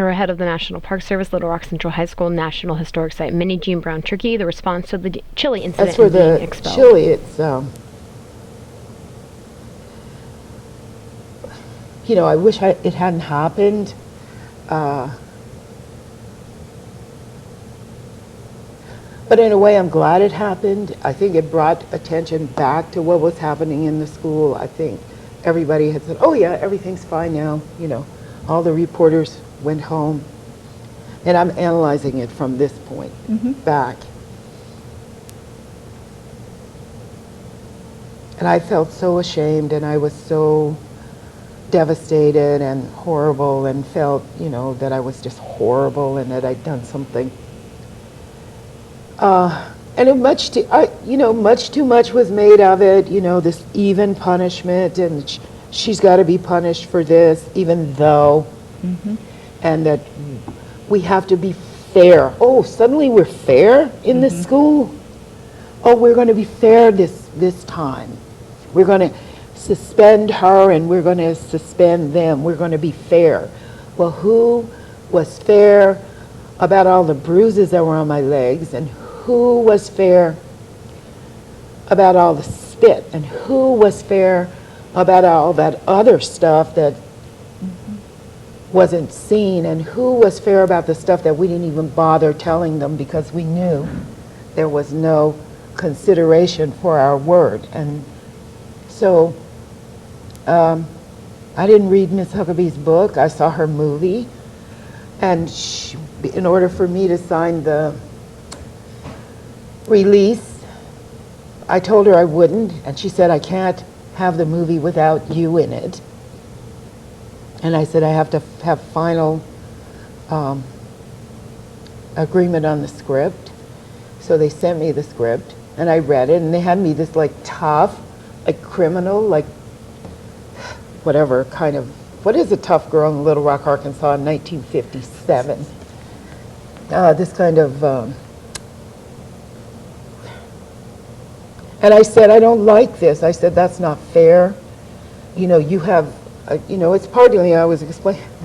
Arrowhead of the National Park Service, Little Rock Central High School National Historic Site, Minnijean Brown Trickey, the response to the chili incident. As for the expelled. chili, it's, I wish it hadn't happened. But in a way, I'm glad it happened. I think it brought attention back to what was happening in the school. I think everybody had said, oh yeah, everything's fine now. All the reporters went home. And I'm analyzing it from this point back. And I felt so ashamed, and I was so devastated and horrible, and felt, that I was just horrible and that I'd done something. And much too much was made of it, this even punishment, and she's got to be punished for this, even though, and that we have to be fair. Oh, suddenly we're fair in this school? Oh, we're going to be fair this time. We're going to suspend her, and we're going to suspend them. We're going to be fair. Well, who was fair about all the bruises that were on my legs, and who was fair about all the spit, and who was fair about all that other stuff that wasn't seen, and who was fair about the stuff that we didn't even bother telling them because we knew there was no consideration for our word. And so I didn't read Miss Huckabee's book. I saw her movie, and in order for me to sign the release, I told her I wouldn't, and she said, I can't have the movie without you in it. And I said, I have to have final agreement on the script. So they sent me the script, and I read it, and they had me this tough, criminal, whatever kind of, what is a tough girl in Little Rock, Arkansas in 1957? This kind of, and I said, I don't like this. I said, that's not fair. You have, it's partly I was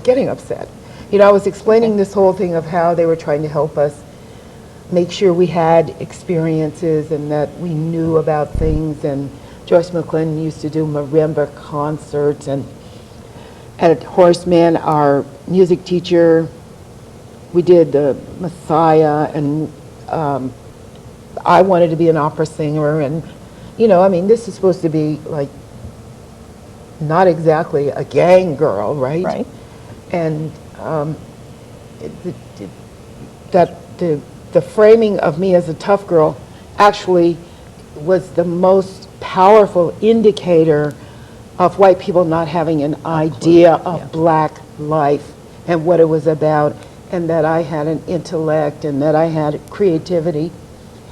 getting upset. I was explaining this whole thing of how they were trying to help us make sure we had experiences and that we knew about things. And Joyce McClendon used to do marimba concerts, and at Horseman, our music teacher, we did the Messiah, and I wanted to be an opera singer, and this is supposed to be not exactly a gang girl, right? Right. And the framing of me as a tough girl actually was the most powerful indicator of white people not having an idea of black life and what it was about, and that I had an intellect, and that I had creativity,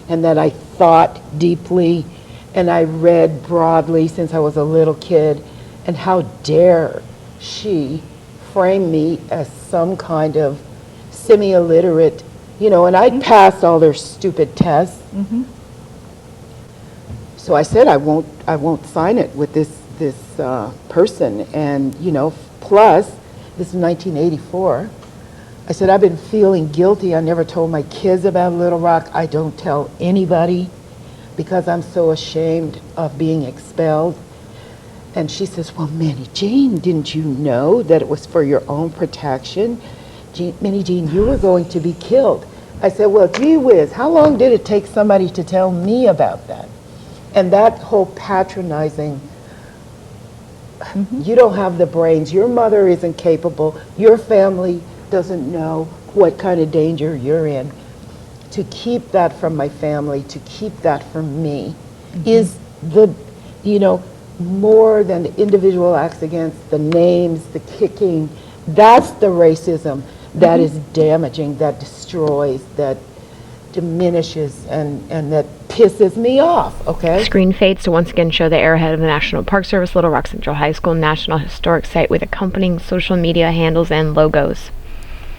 and that I thought deeply, and I read broadly since I was a little kid. And how dare she frame me as some kind of semi-illiterate, and I'd passed all their stupid tests. So I said, I won't sign it with this person. And, plus, this is 1984. I said, I've been feeling guilty. I never told my kids about Little Rock. I don't tell anybody because I'm so ashamed of being expelled. And she says, well, Minnijean, didn't you know that it was for your own protection? Minnijean, you were going to be killed. I said, well, gee whiz, how long did it take somebody to tell me about that? And that whole patronizing, you don't have the brains, your mother isn't capable, your family doesn't know what kind of danger you're in. To keep that from my family, to keep that from me, is the, more than the individual acts against, the names, the kicking. That's the racism that is damaging, that destroys, that diminishes, and that pisses me off, okay? Screen fades to once again show the arrowhead of the National Park Service, Little Rock Central High School National Historic Site with accompanying social media handles and logos.